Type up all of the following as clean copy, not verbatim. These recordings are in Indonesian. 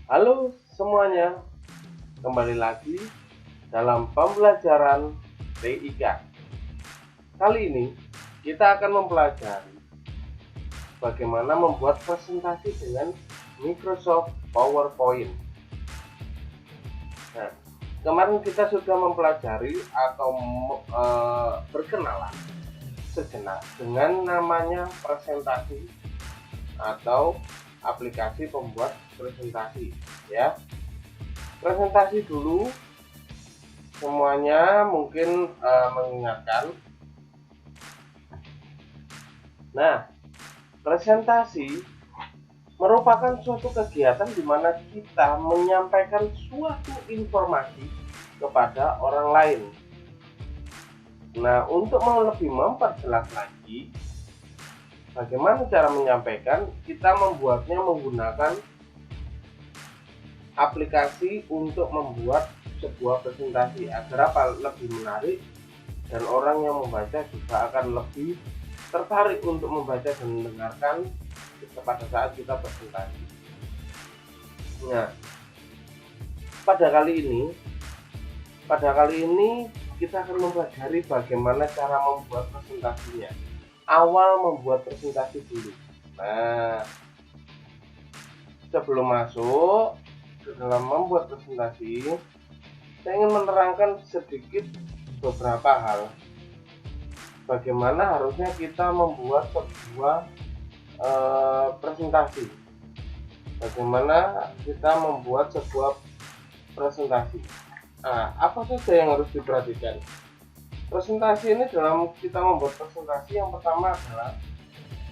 Halo semuanya, kembali lagi dalam pembelajaran TIK. Kali ini kita akan mempelajari bagaimana membuat presentasi dengan Microsoft PowerPoint. Nah, kemarin kita sudah mempelajari atau berkenalan sejenak dengan namanya presentasi atau aplikasi pembuat presentasi, ya. Presentasi dulu, semuanya mungkin mengingatkan. Nah, presentasi merupakan suatu kegiatan di mana kita menyampaikan suatu informasi kepada orang lain. Nah, untuk lebih memperjelas lagi bagaimana cara menyampaikan, kita membuatnya menggunakan aplikasi untuk membuat sebuah presentasi agar lebih menarik dan orang yang membaca juga akan lebih tertarik untuk membaca dan mendengarkan pada saat kita presentasi. Nah, pada kali ini kita akan mempelajari bagaimana cara membuat presentasinya. Awal membuat presentasi dulu. Nah, sebelum masuk ke dalam membuat presentasi, saya ingin menerangkan sedikit beberapa hal. Bagaimana harusnya kita membuat sebuah presentasi. Bagaimana kita membuat sebuah presentasi. Nah, apa saja yang harus diperhatikan? Presentasi ini, dalam kita membuat presentasi, yang pertama adalah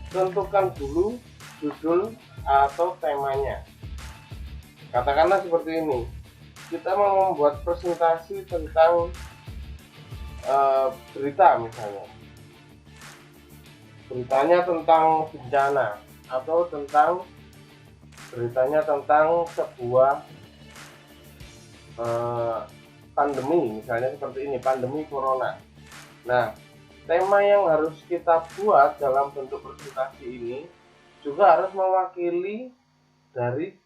tentukan dulu judul atau temanya. Katakanlah seperti ini, kita mau membuat presentasi tentang berita misalnya. Beritanya tentang bencana atau beritanya tentang sebuah pandemi, misalnya seperti ini, pandemi corona. Nah, tema yang harus kita buat dalam bentuk presentasi ini juga harus mewakili dari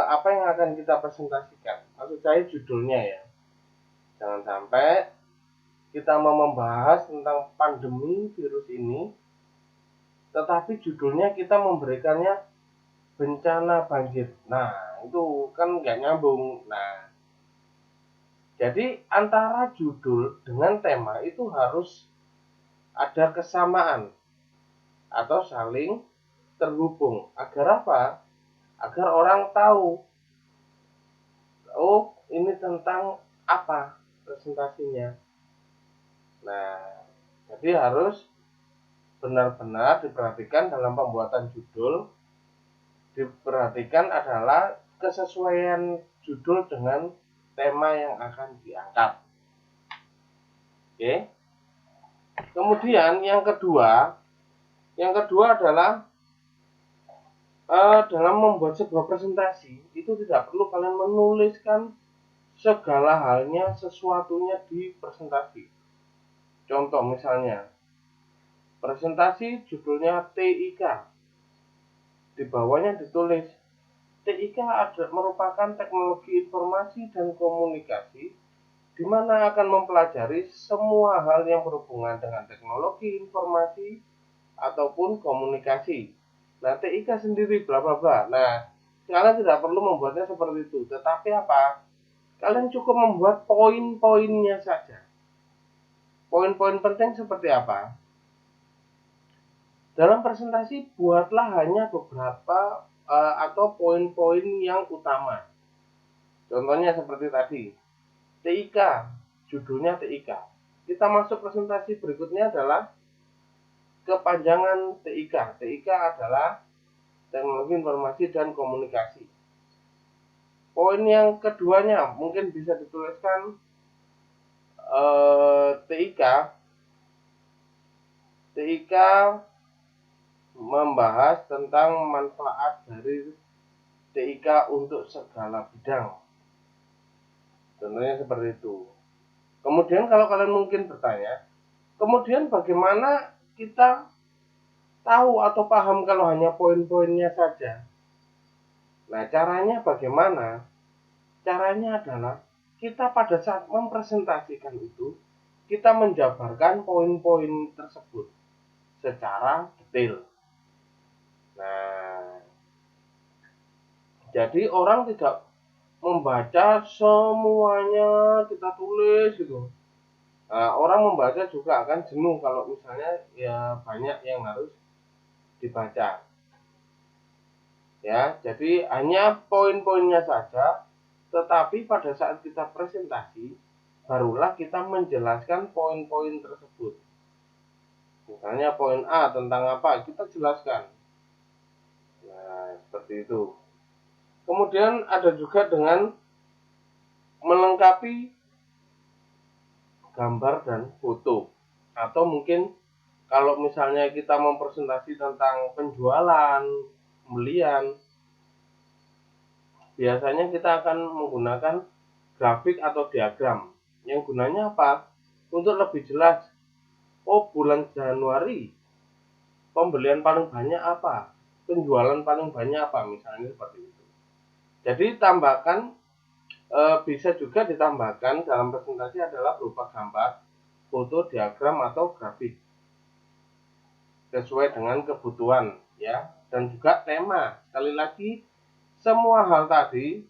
apa yang akan kita presentasikan. Maksud saya judulnya, ya. Jangan sampai kita mau membahas tentang pandemi virus ini, tetapi judulnya kita memberikannya bencana banjir. Nah, itu kan nggak nyambung. Nah, jadi antara judul dengan tema itu harus ada kesamaan atau saling terhubung. Agar apa? Agar orang tahu, oh, ini tentang apa presentasinya. Nah, jadi harus benar-benar diperhatikan dalam pembuatan judul. Diperhatikan adalah kesesuaian judul dengan tema yang akan diangkat. Oke. Kemudian yang kedua adalah dalam membuat sebuah presentasi itu tidak perlu kalian menuliskan segala halnya, sesuatunya di presentasi. Contoh misalnya, presentasi judulnya TIK. Di bawahnya ditulis TIK merupakan teknologi informasi dan komunikasi, di mana akan mempelajari semua hal yang berhubungan dengan teknologi informasi ataupun komunikasi. Nah, TIK sendiri bla bla bla. Nah, kalian tidak perlu membuatnya seperti itu, tetapi apa? Kalian cukup membuat poin-poinnya saja. Poin-poin penting seperti apa? Dalam presentasi, buatlah hanya beberapa atau poin-poin yang utama. Contohnya seperti tadi, TIK, judulnya TIK. Kita masuk presentasi berikutnya adalah kepanjangan TIK. TIK adalah teknologi informasi dan komunikasi. Poin yang keduanya mungkin bisa dituliskan TIK membahas tentang manfaat dari TIK untuk segala bidang. Contohnya seperti itu. Kemudian kalau kalian mungkin bertanya, kemudian bagaimana kita tahu atau paham kalau hanya poin-poinnya saja? Nah, caranya bagaimana? Caranya adalah kita pada saat mempresentasikan itu, kita menjabarkan poin-poin tersebut secara detail. Nah, jadi orang tidak membaca semuanya kita tulis gitu. Nah, orang membaca juga akan jenuh kalau misalnya ya banyak yang harus dibaca. Ya, jadi hanya poin-poinnya saja, tetapi pada saat kita presentasi, barulah kita menjelaskan poin-poin tersebut. Misalnya poin A tentang apa, kita jelaskan. Nah, seperti itu. Kemudian ada juga dengan melengkapi gambar dan foto. Atau mungkin kalau misalnya kita mempresentasi tentang penjualan, pembelian, biasanya kita akan menggunakan grafik atau diagram. Yang gunanya apa? Untuk lebih jelas. Oh, bulan Januari pembelian paling banyak apa? Penjualan paling banyak apa? Misalnya seperti itu. Jadi tambahkan bisa juga ditambahkan dalam presentasi adalah berupa gambar, foto, diagram atau grafik sesuai dengan kebutuhan ya, dan juga tema. Sekali lagi, semua hal tadi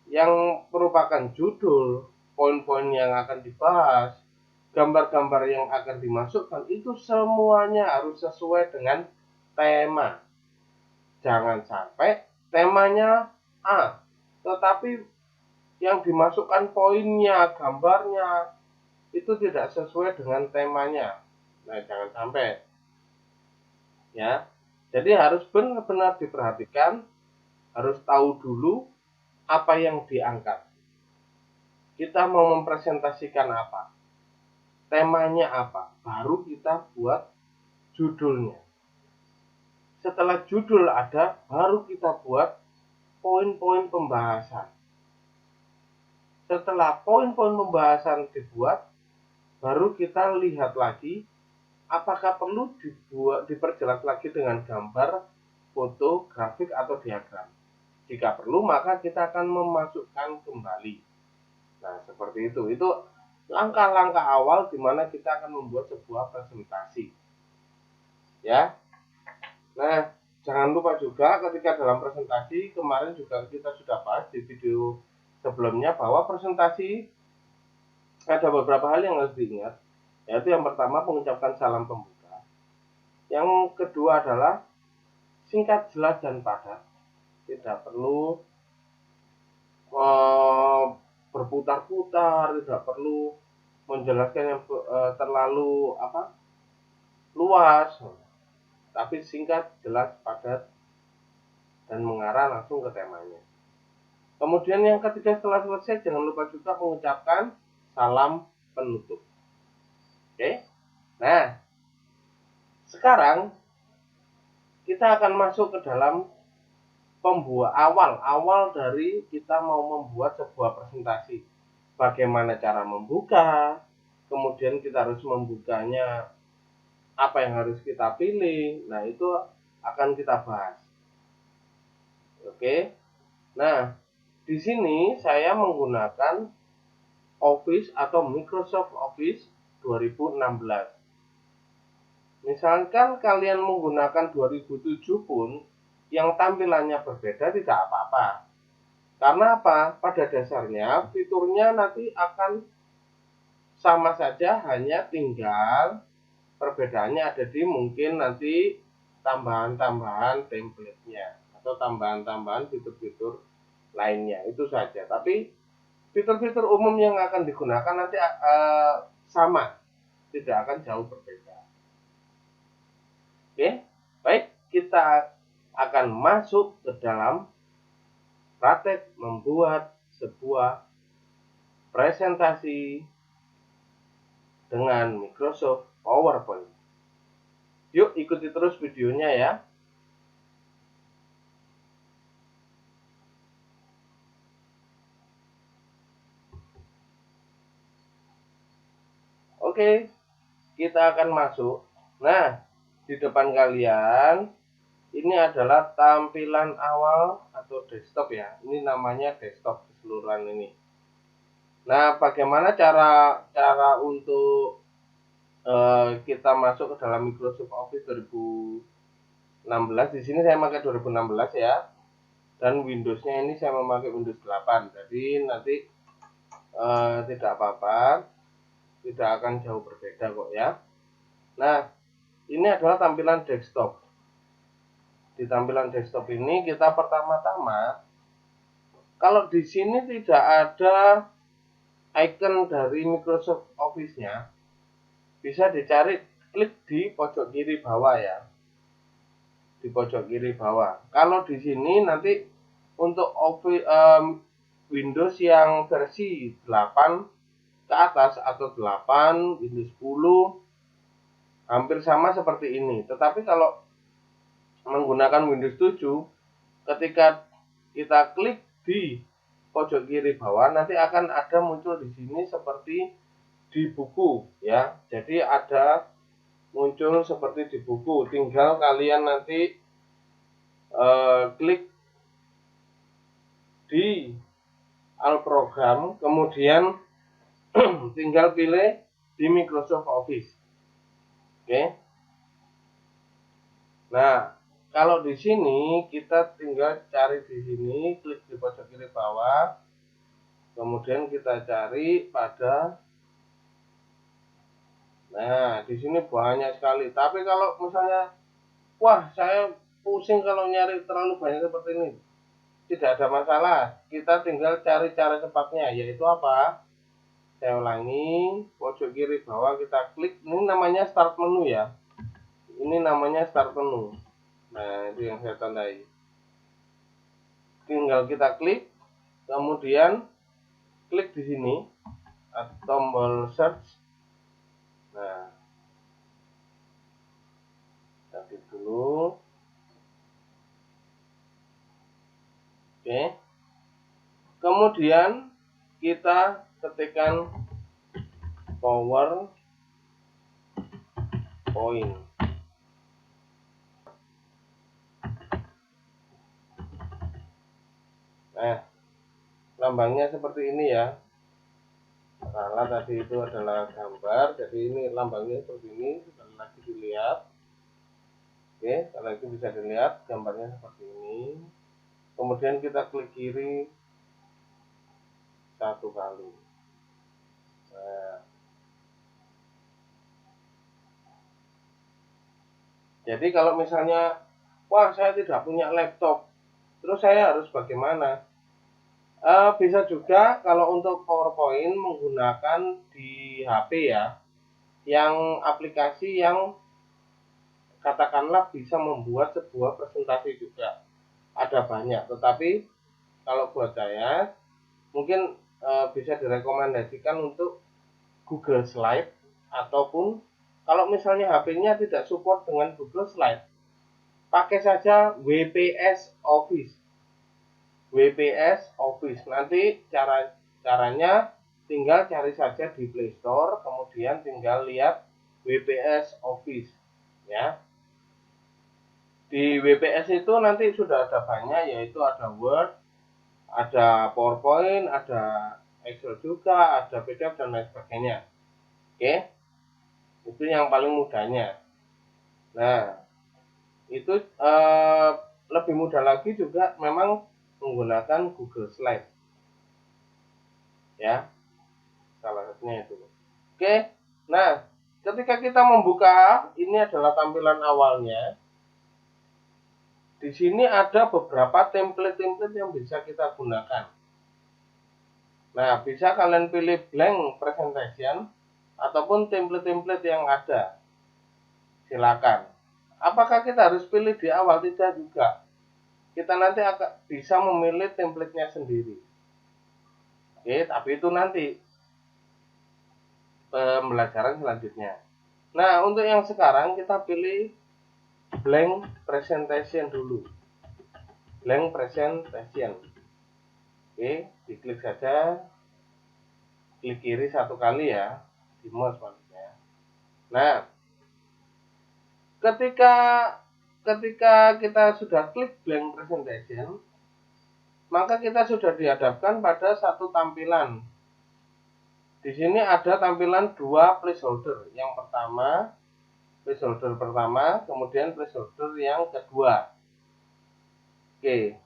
yang merupakan judul, poin-poin yang akan dibahas, gambar-gambar yang akan dimasukkan, itu semuanya harus sesuai dengan tema. Jangan sampai temanya A, tetapi yang dimasukkan poinnya, gambarnya, itu tidak sesuai dengan temanya. Nah, jangan sampai. Ya, jadi harus benar-benar diperhatikan, harus tahu dulu apa yang diangkat. Kita mau mempresentasikan apa, temanya apa, baru kita buat judulnya. Setelah judul ada, baru kita buat poin-poin pembahasan. Setelah poin-poin pembahasan dibuat, baru kita lihat lagi apakah perlu diperjelas lagi dengan gambar, foto, grafik, atau diagram. Jika perlu, maka kita akan memasukkan kembali. Nah, seperti itu. Itu langkah-langkah awal di mana kita akan membuat sebuah presentasi. Ya. Nah, jangan lupa juga ketika dalam presentasi, kemarin juga kita sudah bahas di video sebelumnya bahwa presentasi ada beberapa hal yang harus diingat. Yaitu yang pertama mengucapkan salam pembuka. Yang kedua adalah singkat, jelas, dan padat. Tidak perlu berputar-putar, tidak perlu menjelaskan yang terlalu luas, tapi singkat, jelas, padat, dan mengarah langsung ke temanya. Kemudian yang ketiga, setelah selesai jangan lupa juga mengucapkan salam penutup. Oke. Nah, sekarang kita akan masuk ke dalam awal dari kita mau membuat sebuah presentasi. Bagaimana cara membuka, kemudian kita harus membukanya, apa yang harus kita pilih. Nah, itu akan kita bahas. Oke. Nah, di sini saya menggunakan Office atau Microsoft Office 2016. Misalkan kalian menggunakan 2007 pun, yang tampilannya berbeda tidak apa-apa. Karena apa? Pada dasarnya fiturnya nanti akan sama saja, hanya tinggal perbedaannya ada di mungkin nanti tambahan-tambahan template-nya atau tambahan-tambahan fitur-fitur lainnya, itu saja. Tapi fitur-fitur umum yang akan digunakan nanti sama, tidak akan jauh berbeda. Oke, baik, kita akan masuk ke dalam praktek membuat sebuah presentasi dengan Microsoft PowerPoint. Yuk ikuti terus videonya ya. Oke, kita akan masuk. Nah, di depan kalian ini adalah tampilan awal atau desktop ya. Ini namanya desktop keseluruhan ini. Nah, bagaimana cara untuk kita masuk ke dalam Microsoft Office 2016? Di sini saya pakai 2016 ya. Dan Windows-nya ini saya memakai Windows 8. Jadi nanti tidak apa-apa, tidak akan jauh berbeda kok ya. Nah, ini adalah tampilan desktop. Di tampilan desktop ini kita pertama-tama, kalau di sini tidak ada icon dari Microsoft Office-nya, bisa dicari, klik di pojok kiri bawah ya. Di pojok kiri bawah. Kalau di sini nanti untuk Windows yang versi 8 ke atas atau 8, Windows 10 hampir sama seperti ini. Tetapi kalau menggunakan Windows 7, ketika kita klik di pojok kiri bawah, nanti akan ada muncul di sini seperti di buku ya. Jadi ada muncul seperti di buku. Tinggal kalian nanti klik di all program, kemudian tinggal pilih di Microsoft Office. Oke. Nah, kalau di sini kita tinggal cari di sini, klik di pojok kiri bawah, kemudian kita cari pada, nah di sini banyak sekali. Tapi kalau misalnya, wah saya pusing kalau nyari terlalu banyak seperti ini, tidak ada masalah. Kita tinggal cari cara cepatnya, yaitu apa? Saya ulangi, pojok kiri bawah kita klik, ini namanya start menu ya. Ini namanya start menu. Nah, itu yang saya tandai. Tinggal kita klik, kemudian klik di sini tombol search. Nah, kita dulu. Oke. Kemudian kita ketikkan PowerPoint. Nah, lambangnya seperti ini ya. Salah, tadi itu adalah gambar, jadi ini lambangnya seperti ini. Sekali lagi dilihat. Oke, sekali lagi bisa dilihat gambarnya seperti ini. Kemudian kita klik kiri satu kali. Nah, jadi kalau misalnya, wah saya tidak punya laptop, terus saya harus bagaimana? Bisa juga kalau untuk PowerPoint menggunakan di HP ya, yang aplikasi yang katakanlah bisa membuat sebuah presentasi juga. Ada banyak, tetapi kalau buat saya mungkin bisa direkomendasikan untuk Google Slide, ataupun kalau misalnya HP-nya tidak support dengan Google Slide, pakai saja WPS Office. WPS Office. Nanti caranya tinggal cari saja di Play Store, kemudian tinggal lihat WPS Office ya. Di WPS itu nanti sudah ada banyak, yaitu ada Word, ada PowerPoint, ada Excel juga, ada PDF dan lain sebagainya. Oke. Itu yang paling mudahnya. Nah, itu lebih mudah lagi juga memang menggunakan Google Slide ya, salah satunya itu. Oke, nah ketika kita membuka, ini adalah tampilan awalnya. Di sini ada beberapa template-template yang bisa kita gunakan. Nah, bisa kalian pilih blank presentation ataupun template-template yang ada, silakan. Apakah kita harus pilih di awal? Tidak juga. Kita nanti akan bisa memilih template-nya sendiri. Oke, tapi itu nanti pembelajaran selanjutnya. Nah, untuk yang sekarang kita pilih blank presentation dulu. Blank presentation. Oke, diklik saja. Klik kiri satu kali ya, di mouse maksudnya. Nah, ketika ketika kita sudah klik blank presentation, maka kita sudah dihadapkan pada satu tampilan. Di sini ada tampilan dua placeholder. Yang pertama, placeholder pertama, kemudian placeholder yang kedua. Oke.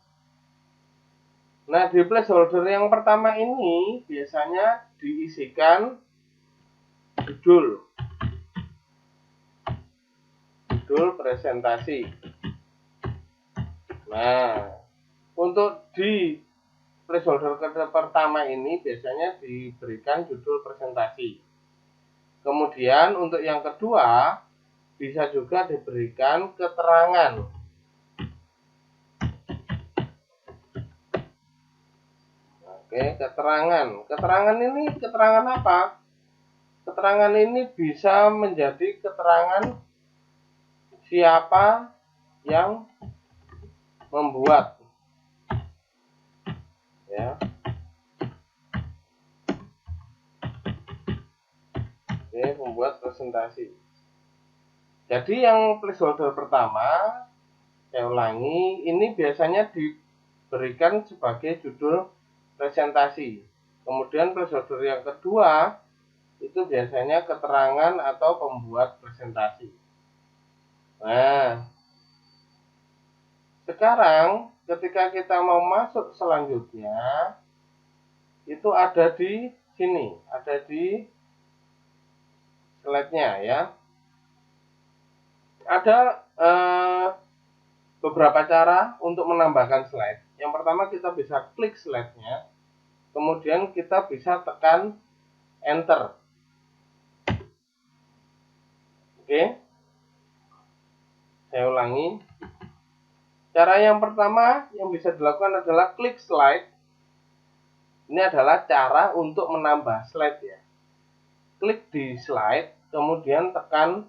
Nah, di placeholder yang pertama ini biasanya diisikan judul presentasi. Nah, untuk di placeholder pertama ini biasanya diberikan judul presentasi. Kemudian untuk yang kedua bisa juga diberikan keterangan. Oke, keterangan. Keterangan ini keterangan apa? Keterangan ini bisa menjadi keterangan siapa yang membuat, ya. Oke, membuat presentasi. Jadi yang placeholder pertama, saya ulangi, ini biasanya diberikan sebagai judul presentasi. Kemudian placeholder yang kedua itu biasanya keterangan atau pembuat presentasi. Nah, sekarang ketika kita mau masuk selanjutnya, itu ada di sini, ada di slide-nya, ya. Ada beberapa cara untuk menambahkan slide. Yang pertama, kita bisa klik slide-nya, kemudian kita bisa tekan enter. Oke, saya ulangi. Cara yang pertama yang bisa dilakukan adalah klik slide. Ini adalah cara untuk menambah slide, ya. Klik di slide, kemudian tekan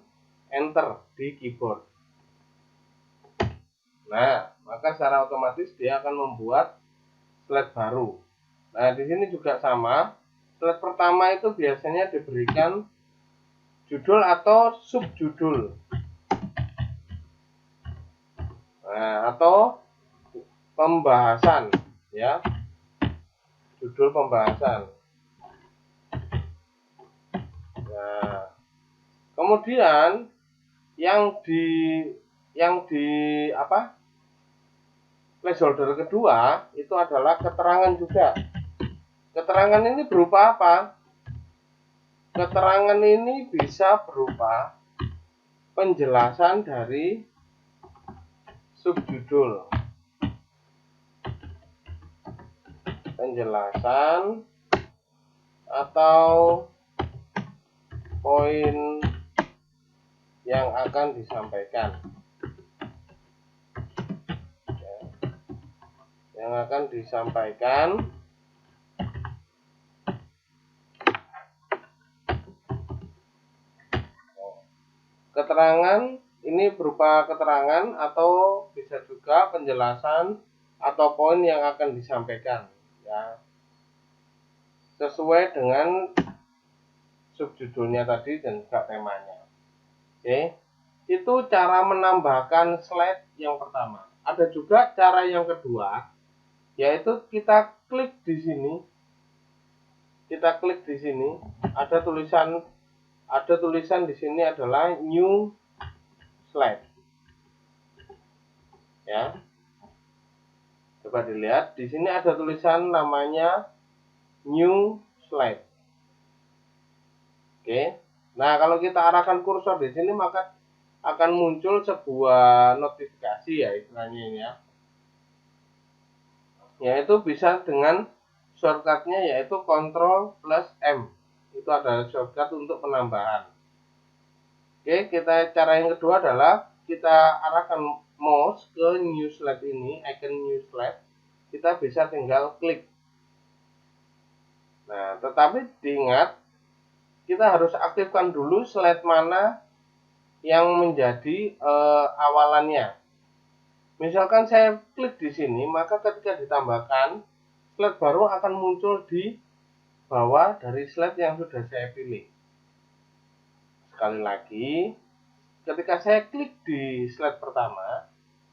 enter di keyboard. Nah, maka secara otomatis dia akan membuat slide baru. Nah, di sini juga sama. Slide pertama itu biasanya diberikan judul atau subjudul. Nah, atau pembahasan, ya. Judul pembahasan. Nah, kemudian yang di placeholder kedua itu adalah keterangan juga. Keterangan ini berupa apa? Keterangan ini bisa berupa penjelasan dari subjudul. Penjelasan atau poin yang akan disampaikan. Yang akan disampaikan keterangan ini berupa keterangan atau bisa juga penjelasan atau poin yang akan disampaikan, ya, sesuai dengan subjudulnya tadi dan juga temanya. Oke, itu cara menambahkan slide yang pertama. Ada juga cara yang kedua, yaitu kita klik di sini. Kita klik di sini, ada tulisan di sini adalah new slide. Ya. Coba dilihat, di sini ada tulisan namanya new slide. Oke. Nah, kalau kita arahkan kursor di sini maka akan muncul sebuah notifikasi, ya, istilahnya ini, ya. Yaitu bisa dengan shortcutnya yaitu Ctrl+M. Itu adalah shortcut untuk penambahan. Oke, cara yang kedua adalah kita arahkan mouse ke new slide ini, icon new slide. Kita bisa tinggal klik. Nah, tetapi diingat, kita harus aktifkan dulu slide mana yang menjadi awalannya. Misalkan saya klik di sini, maka ketika ditambahkan, slide baru akan muncul di bawah dari slide yang sudah saya pilih. Sekali lagi, ketika saya klik di slide pertama,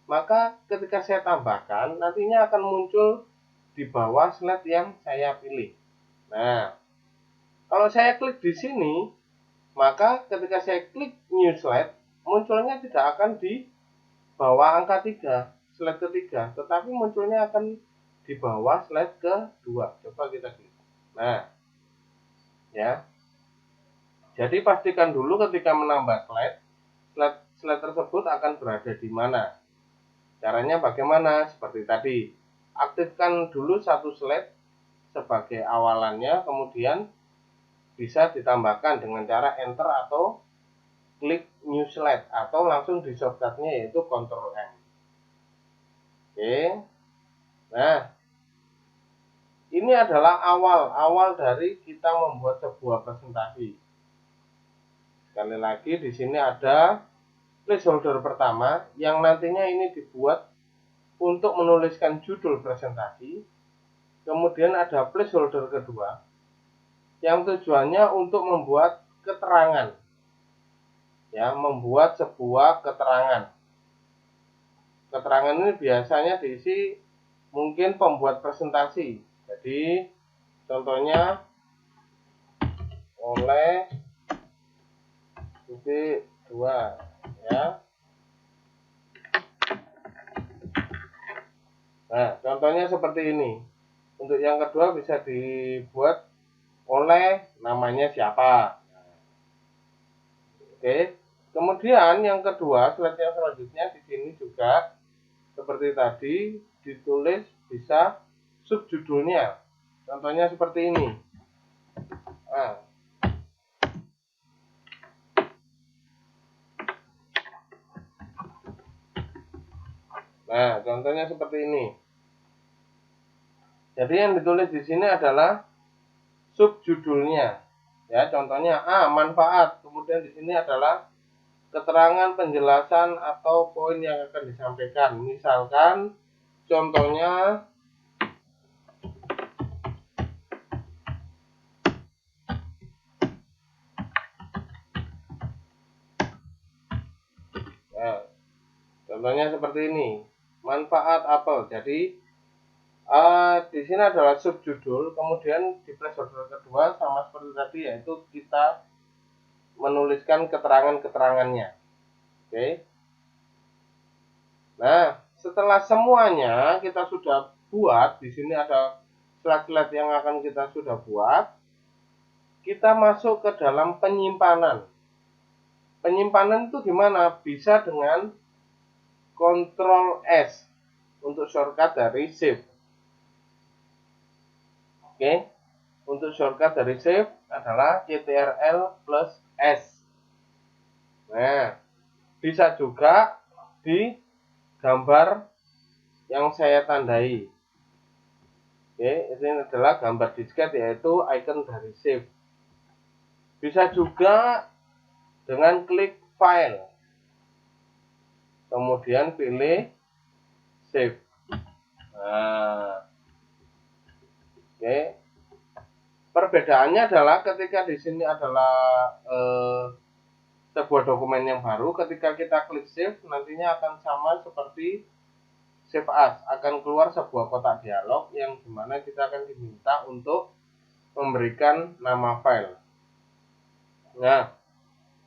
maka ketika saya tambahkan nantinya akan muncul di bawah slide yang saya pilih. Nah, kalau saya klik di sini, maka ketika saya klik new slide, munculnya tidak akan di bawah angka 3, slide ketiga, tetapi munculnya akan di bawah slide kedua. Coba kita klik. Nah, ya. Jadi pastikan dulu ketika menambah slide tersebut akan berada di mana. Caranya bagaimana? Seperti tadi, aktifkan dulu satu slide sebagai awalannya, kemudian bisa ditambahkan dengan cara enter atau klik new slide atau langsung di shortcutnya yaitu Ctrl M. Oke. Nah, ini adalah awal dari kita membuat sebuah presentasi. Sekali lagi di sini ada placeholder pertama yang nantinya ini dibuat untuk menuliskan judul presentasi. Kemudian ada placeholder kedua yang tujuannya untuk membuat keterangan. Ya, membuat sebuah keterangan. Keterangan ini biasanya diisi mungkin pembuat presentasi. Jadi contohnya oleh titik 2 ya. Nah, contohnya seperti ini. Untuk yang kedua bisa dibuat oleh namanya siapa. Oke. Kemudian yang kedua, slide yang selanjutnya di sini juga seperti tadi ditulis bisa subjudulnya. Contohnya seperti ini. Nah, contohnya seperti ini. Jadi yang ditulis di sini adalah subjudulnya. Ya, contohnya A, manfaat. Kemudian di sini adalah keterangan penjelasan atau poin yang akan disampaikan. Misalkan contohnya nah, contohnya seperti ini. Manfaat apel. Jadi di sini adalah subjudul, kemudian di placeholder kedua sama seperti tadi yaitu kita menuliskan keterangan-keterangannya. Oke. Nah, setelah semuanya kita sudah buat, di sini ada slide-slide yang akan kita sudah buat. Kita masuk ke dalam penyimpanan. Penyimpanan itu gimana? Bisa dengan Ctrl S untuk shortcut dari save. Oke, untuk shortcut dari save adalah Ctrl plus S. Nah, bisa juga di gambar yang saya tandai. Oke, ini adalah gambar disket yaitu icon dari save. Bisa juga dengan klik file, kemudian pilih save. Nah, oke. Perbedaannya adalah ketika di sini adalah sebuah dokumen yang baru, ketika kita klik save nantinya akan sama seperti save as, akan keluar sebuah kotak dialog yang dimana kita akan diminta untuk memberikan nama file. Nah,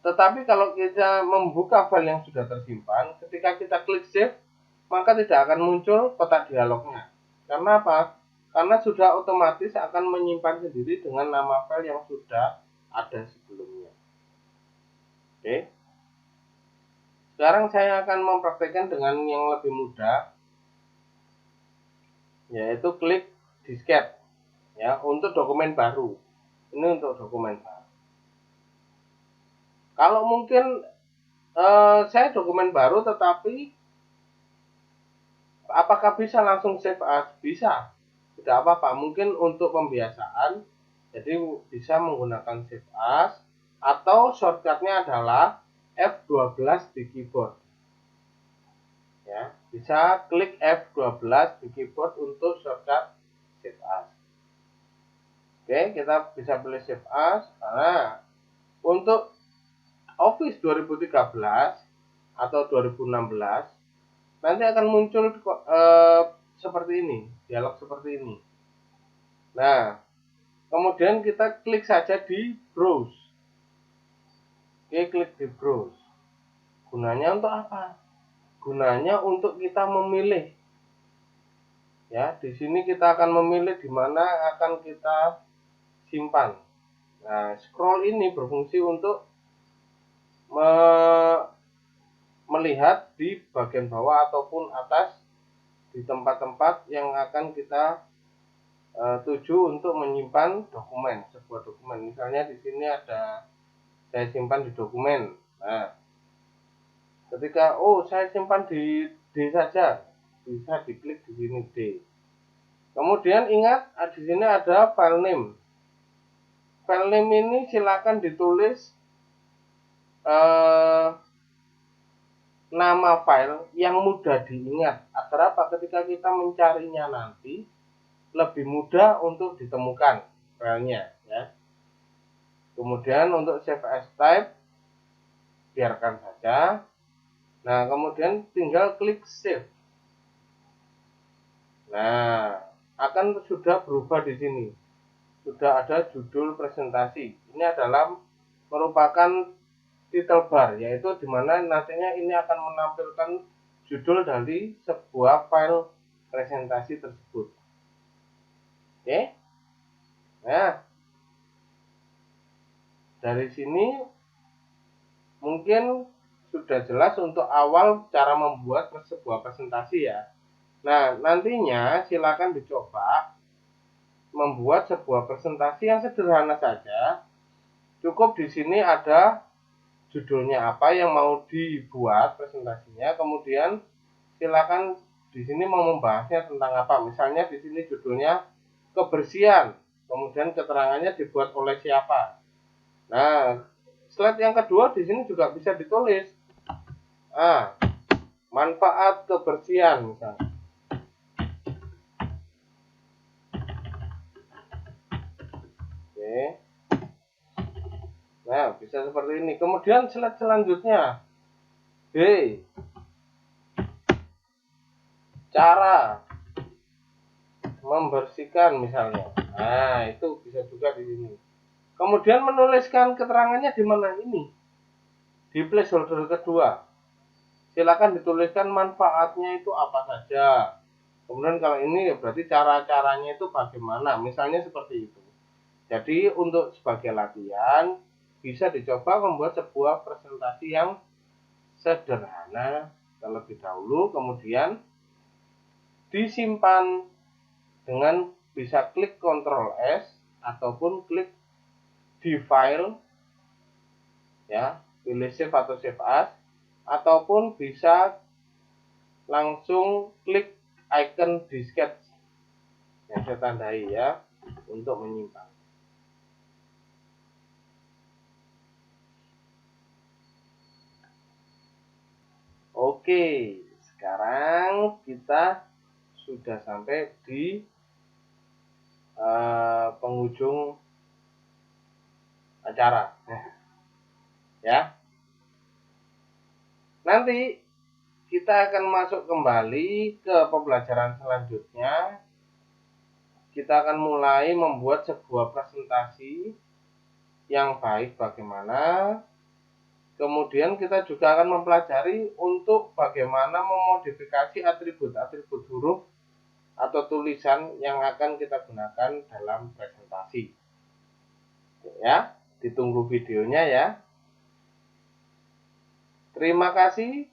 tetapi kalau kita membuka file yang sudah tersimpan, ketika kita klik save maka tidak akan muncul kotak dialognya. Karena apa? Karena sudah otomatis akan menyimpan sendiri dengan nama file yang sudah ada sebelumnya. Oke. Sekarang saya akan mempraktikkan dengan yang lebih mudah, yaitu klik disket ya untuk dokumen baru. Ini untuk dokumen baru. Kalau mungkin saya dokumen baru tetapi apakah bisa langsung save as? Bisa. Tidak apa-apa, mungkin untuk pembiasaan jadi bisa menggunakan save as atau shortcutnya adalah F12 di keyboard ya, bisa klik F12 di keyboard untuk shortcut save as. Oke, kita bisa pilih save as. Nah, untuk Office 2013 atau 2016 nanti akan muncul seperti ini, dialog seperti ini. Nah, kemudian kita klik saja di browse. Oke, klik di browse. Gunanya untuk apa? Gunanya untuk kita memilih. Ya, di sini kita akan memilih di mana akan kita simpan. Nah, scroll ini berfungsi untuk melihat di bagian bawah ataupun atas di tempat-tempat yang akan kita tuju untuk menyimpan dokumen, sebuah dokumen. Misalnya di sini ada saya simpan di dokumen. Nah, ketika saya simpan di D saja, bisa diklik di sini D. Kemudian ingat di sini ada file name. File name ini silakan ditulis nama file yang mudah diingat. Agar apa? Ketika kita mencarinya nanti lebih mudah untuk ditemukan filenya, ya. Kemudian untuk save as type biarkan saja. Nah, kemudian tinggal klik save. Nah, akan sudah berubah di sini. Sudah ada judul presentasi. Ini adalah merupakan title bar, yaitu dimana nantinya ini akan menampilkan judul dari sebuah file presentasi tersebut. Oke. Nah, dari sini mungkin sudah jelas untuk awal cara membuat sebuah presentasi ya. Nah, nantinya silakan dicoba membuat sebuah presentasi yang sederhana saja. Cukup di sini ada judulnya apa yang mau dibuat presentasinya, kemudian silakan di sini mau membahasnya tentang apa. Misalnya di sini judulnya kebersihan, kemudian keterangannya dibuat oleh siapa. Nah, slide yang kedua di sini juga bisa ditulis. Manfaat kebersihan misalnya. Oke. Nah, bisa seperti ini. Kemudian slide selanjutnya. Cara membersihkan misalnya. Nah, itu bisa juga di sini. Kemudian menuliskan keterangannya di mana ini? Di placeholder kedua. Silakan dituliskan manfaatnya itu apa saja. Kemudian kalau ini ya berarti cara-caranya itu bagaimana. Misalnya seperti itu. Jadi untuk sebagai latihan bisa dicoba membuat sebuah presentasi yang sederhana terlebih dahulu, kemudian disimpan dengan bisa klik Ctrl S ataupun klik di file, ya, pilih save atau save as, ataupun bisa langsung klik icon disket yang saya tandai ya untuk menyimpan. Oke, sekarang kita sudah sampai di penghujung acara. Ya. Nanti kita akan masuk kembali ke pembelajaran selanjutnya. Kita akan mulai membuat sebuah presentasi yang baik bagaimana. Kemudian kita juga akan mempelajari untuk bagaimana memodifikasi atribut-atribut huruf atau tulisan yang akan kita gunakan dalam presentasi. Ya, ditunggu videonya ya. Terima kasih.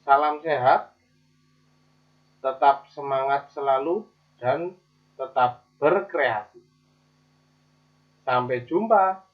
Salam sehat. Tetap semangat selalu dan tetap berkreasi. Sampai jumpa.